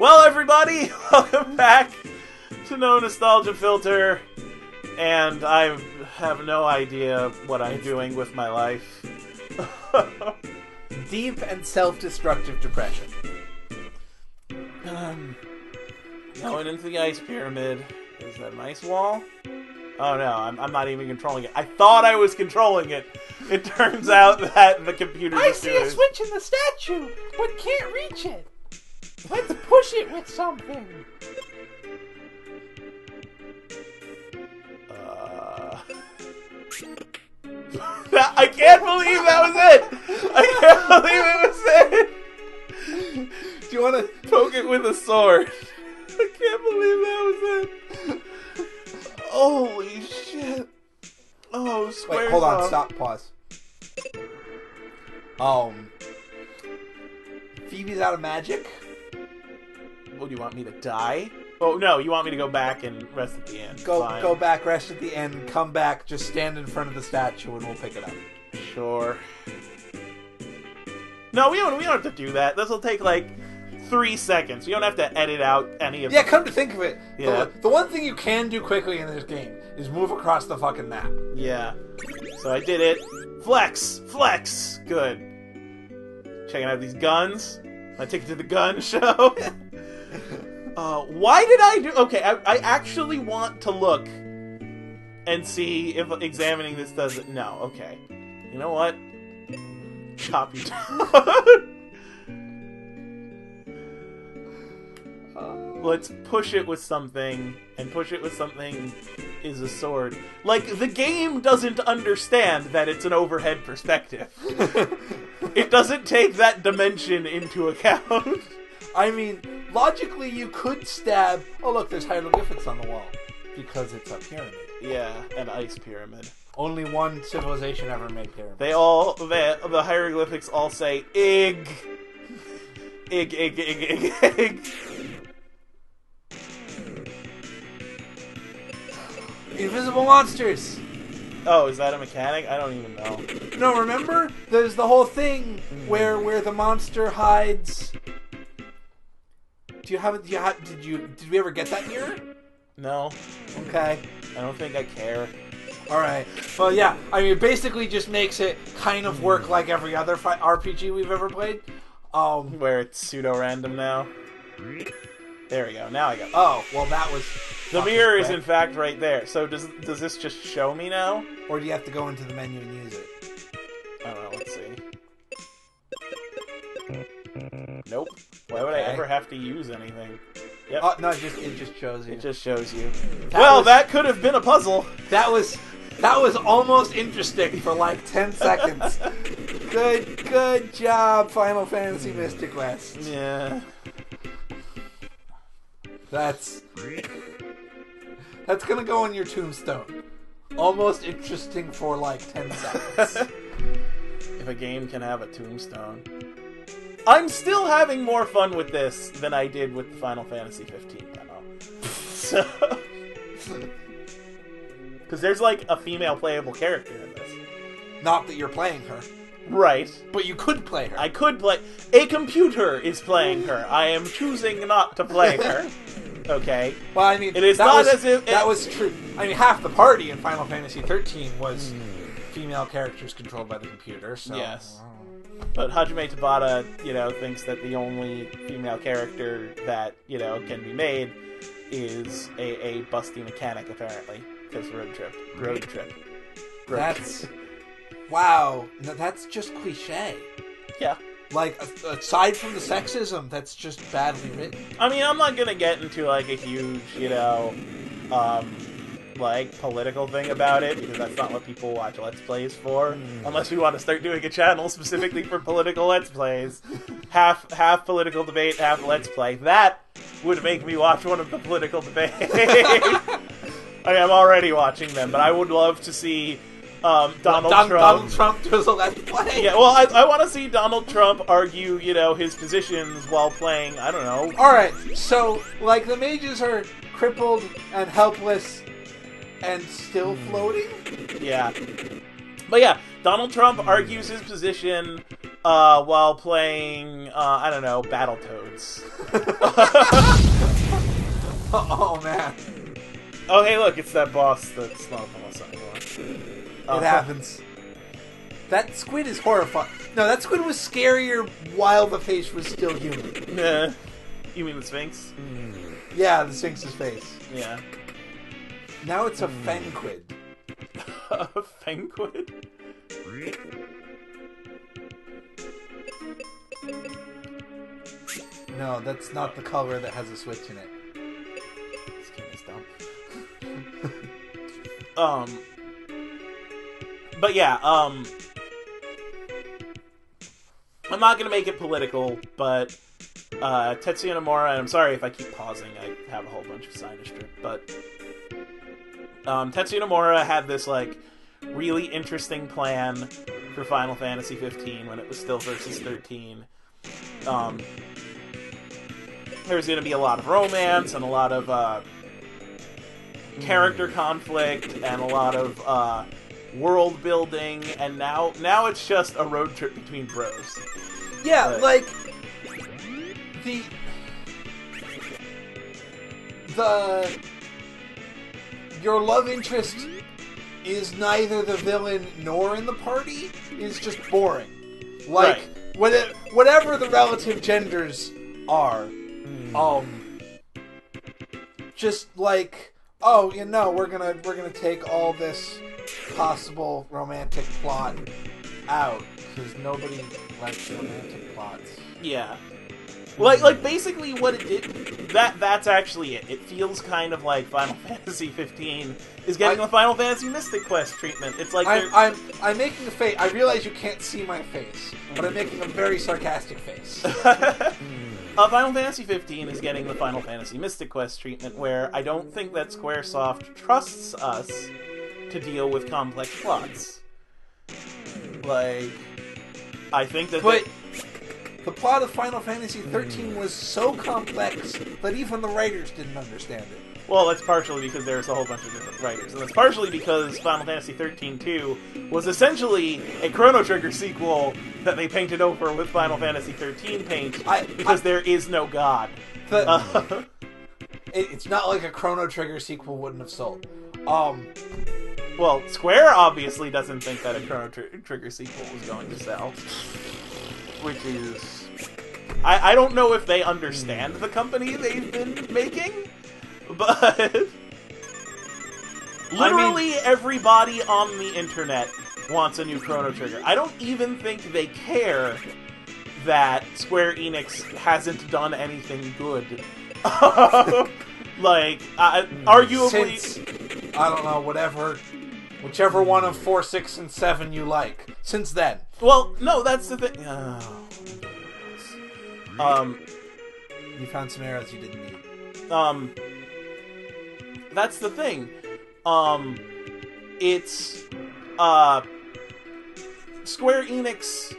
Well, everybody, welcome back to No Nostalgia Filter, and I have no idea what I'm doing with my life. Deep and self-destructive depression. Going into the ice pyramid. Is that an ice wall? Oh no, I'm not even controlling it. I thought I was controlling it. It turns out that the computer I just see a switch in the statue, but can't reach it. Let's push it with something. I can't believe that was it! I can't believe it was it! Do you want to Poke it with a sword. I can't believe that was it. Holy shit. Oh, squares. Wait, hold on, stop, pause. Phoebe's out of magic? What, do you want me to die? Oh, no, you want me to go back and rest at the end. Go back, rest at the end, come back, just stand in front of the statue and we'll pick it up. Sure. No, we don't have to do that. This will take like 3 seconds. You don't have to edit out any of Yeah, come to think of it. Yeah. The one thing you can do quickly in this game is move across the fucking map. Yeah. So I did it. Flex! Flex! Good. Checking out these guns. I take it to the gun show. Why did I do... Okay, I actually want to look and see if examining this does it. No, okay. You know what? Chop you down. Let's push it with something, and push it with something is a sword. Like, the game doesn't understand that it's an overhead perspective. It doesn't take that dimension into account. I mean, logically you could stab... Oh look, there's hieroglyphics on the wall. Because it's a pyramid. Yeah, an ice pyramid. Only one civilization ever made pyramids. The hieroglyphics all say, Ig. Ig, ig, ig, ig, ig. Invisible monsters! Oh, is that a mechanic? I don't even know. No, remember? There's the whole thing where the monster hides... Did we ever get that mirror? No. Okay. I don't think I care. Alright. Well, yeah. I mean, it basically just makes it kind of work like every other RPG we've ever played. Where it's pseudo-random now. There we go. Now I got it. Oh, well that was... The mirror is in fact right there. So does this just show me now? Or do you have to go into the menu and use it? I don't know. Let's see. Nope. Why would I ever have to use anything? Yep. Oh, no, it just shows you. It just shows you. That that could have been a puzzle. That was almost interesting for like 10 seconds. Good job, Final Fantasy Mystic West. Yeah. That's gonna go on your tombstone. Almost interesting for like 10 seconds. If a game can have a tombstone. I'm still having more fun with this than I did with the Final Fantasy 15 demo. So... Because there's like a female playable character in this. Not that you're playing her. Right. But you could play her. I could play... A computer is playing her. I am choosing not to play her. Okay? Well, I mean... It is not as if... That was true. I mean, half the party in Final Fantasy 13 was female characters controlled by the computer, so... Yes. But Hajime Tabata, thinks that the only female character that, can be made is a busty mechanic, apparently. Because road trip. That's... Wow. No, that's just cliche. Yeah. Like, aside from the sexism, that's just badly written. I mean, I'm not gonna get into, like, a huge, political thing about it, because that's not what people watch Let's Plays for. Unless we want to start doing a channel specifically for political Let's Plays. Half political debate, half Let's Play. That would make me watch one of the political debates. I mean, I'm already watching them, but I would love to see Donald Trump does a Let's Play. Yeah, well, I want to see Donald Trump argue, his positions while playing, I don't know. Alright, so, like, the mages are crippled and helpless and still floating? Yeah. But yeah, Donald Trump argues his position while playing, I don't know, Battletoads. Oh, man. Oh, hey, look, it's that boss that's not a boss anymore. It happens. That squid is horrifying. No, that squid was scarier while the face was still human. Nah. You mean the Sphinx? Yeah, the Sphinx's face. Yeah. Now it's a fenquid. A fenquid? No, that's not the color that has a switch in it. This game is dumb. But yeah, I'm not gonna make it political, but Tetsuya Nomura, and I'm sorry if I keep pausing, I have a whole bunch of sinus drip, but Tetsuya Nomura had this, like, really interesting plan for Final Fantasy 15 when it was still Versus 13. There's going to be a lot of romance and a lot of character conflict and a lot of world building, and now it's just a road trip between bros. Yeah, like your love interest is neither the villain nor in the party is just boring. Like, whatever the relative genders are, just like, oh, you know, we're gonna take all this possible romantic plot out because nobody likes romantic plots. Yeah. Like basically what it did, that's actually it. It feels kind of like Final Fantasy 15 is getting the Final Fantasy Mystic Quest treatment. It's like I'm making a face. I realize you can't see my face, but I'm making a very sarcastic face. Final Fantasy 15 is getting the Final Fantasy Mystic Quest treatment, where I don't think that Squaresoft trusts us to deal with complex plots. Like, I think that... But the plot of Final Fantasy 13 was so complex that even the writers didn't understand it. Well, that's partially because there's a whole bunch of different writers, and that's partially because Final Fantasy 13-2 was essentially a Chrono Trigger sequel that they painted over with Final Fantasy 13 paint, because there is no god. It's not like a Chrono Trigger sequel wouldn't have sold. Well, Square obviously doesn't think that a Chrono Trigger sequel was going to sell. Which is... I don't know if they understand the company they've been making, but... Literally everybody on the internet wants a new Chrono Trigger. I don't even think they care that Square Enix hasn't done anything good. Like, arguably... Since, I don't know, whichever one of 4, 6, and 7 you like. Since then. Well, no, that's the thing. You found some arrows you didn't need. That's the thing. It's Square Enix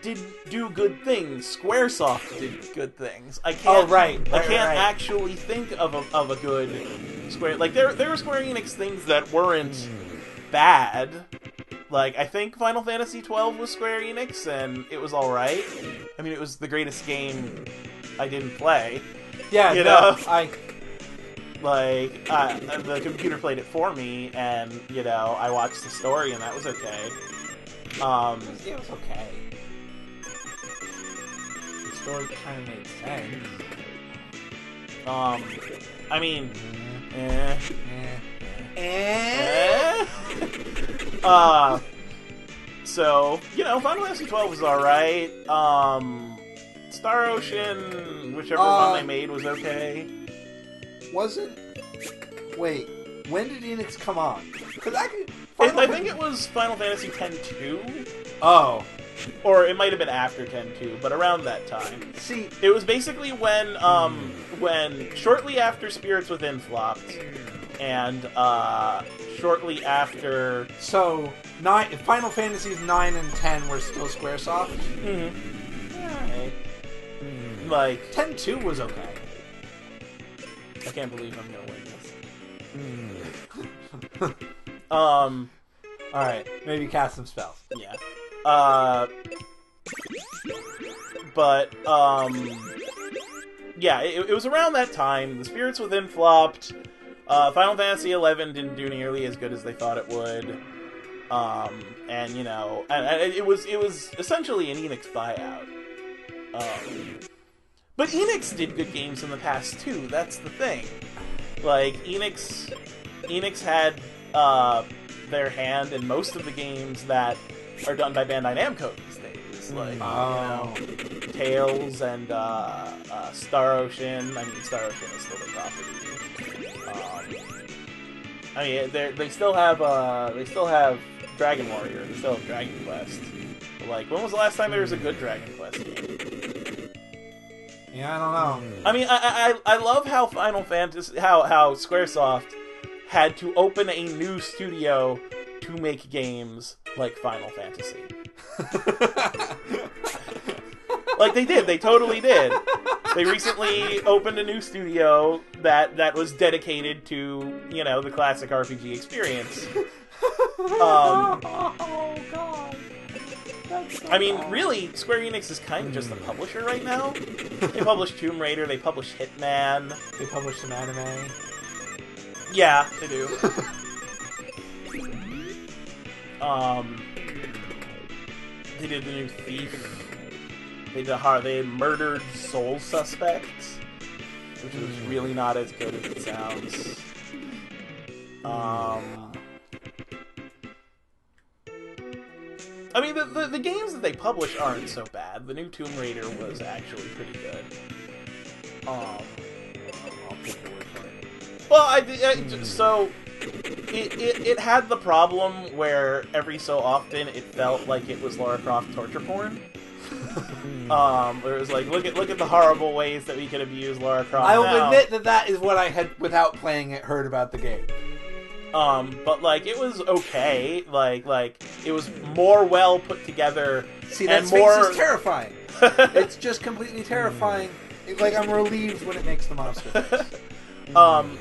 did do good things. Squaresoft did good things. I can't. I can't actually think of a good Square. Like there were Square Enix things that weren't bad. Like, I think Final Fantasy 12 was Square Enix, and it was alright. I mean, it was the greatest game I didn't play. Yeah, you know? The computer played it for me, and, you know, I watched the story, and that was okay. It was okay. The story kind of made sense. I mean... So, you know, Final Fantasy 12 was alright. Star Ocean, whichever one they made, was okay. Wait, when did Enix come on? I think it was Final Fantasy X-2. Oh. Or it might have been after 10-2, but around that time. See, it was basically when shortly after Spirits Within flopped, and shortly after... So, Final Fantasies 9 and 10 were still Squaresoft? Mm-hmm. Alright. Like... 10-2 was okay. I can't believe I'm gonna win this. Alright, maybe cast some spells. Yeah. But, yeah, it was around that time. The Spirits Within flopped. Final Fantasy XI didn't do nearly as good as they thought it would. And, you know, and it was essentially an Enix buyout. But Enix did good games in the past, too. That's the thing. Like, Enix had their hand in most of the games that are done by Bandai Namco these days. Like, you know, Tales and Star Ocean. I mean, Star Ocean is still their property. I mean, they still have Dragon Warrior. They still have Dragon Quest. But, like, when was the last time there was a good Dragon Quest game? Yeah, I don't know. I mean, I love how Final Fantasy, how Squaresoft had to open a new studio to make games like Final Fantasy. Like, they did. They totally did. They recently opened a new studio that was dedicated to, you know, the classic RPG experience. Oh, God. So I mean, really, Square Enix is kind of just a publisher right now. They publish Tomb Raider, they publish Hitman. They publish some anime. Yeah, they do. They did the new Thief. They murdered Soul Suspects, which was really not as good as it sounds. I mean, the games that they publish aren't so bad. The new Tomb Raider was actually pretty good. I'll take your word for it. Well, so it had the problem where every so often it felt like it was Lara Croft torture porn. Where it was like, look at the horrible ways that we could abuse Lara Croft. I will admit that is what I had, without playing it, heard about the game. But like it was okay. Like it was more well put together. See, that space is terrifying. It's just completely terrifying. Like, I'm relieved when it makes the monster face.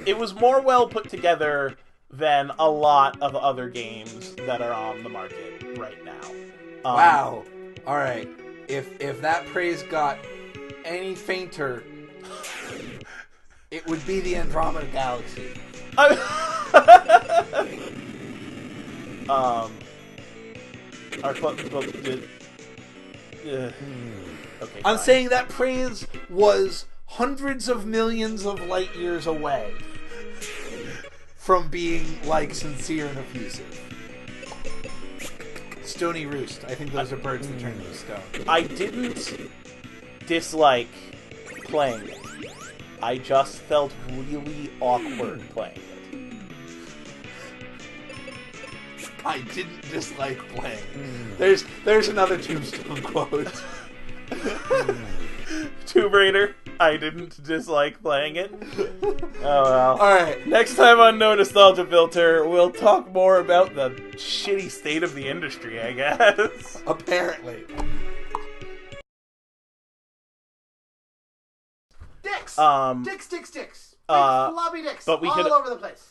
It was more well put together than a lot of other games that are on the market right now. Wow. All right. If that praise got any fainter, it would be the Andromeda Galaxy. Okay, I'm saying that praise was hundreds of millions of light years away from being, like, sincere and effusive. Stony Roost. I think those are birds that turn into stone. I didn't dislike playing it. I just felt really awkward playing it. I didn't dislike playing. There's another Tombstone quote. Tomb Raider, I didn't dislike playing it. Oh well. Alright. Next time on No Nostalgia Filter, we'll talk more about the shitty state of the industry, I guess. Apparently. Dicks! Dicks. Big floppy dicks but we all could- over the place.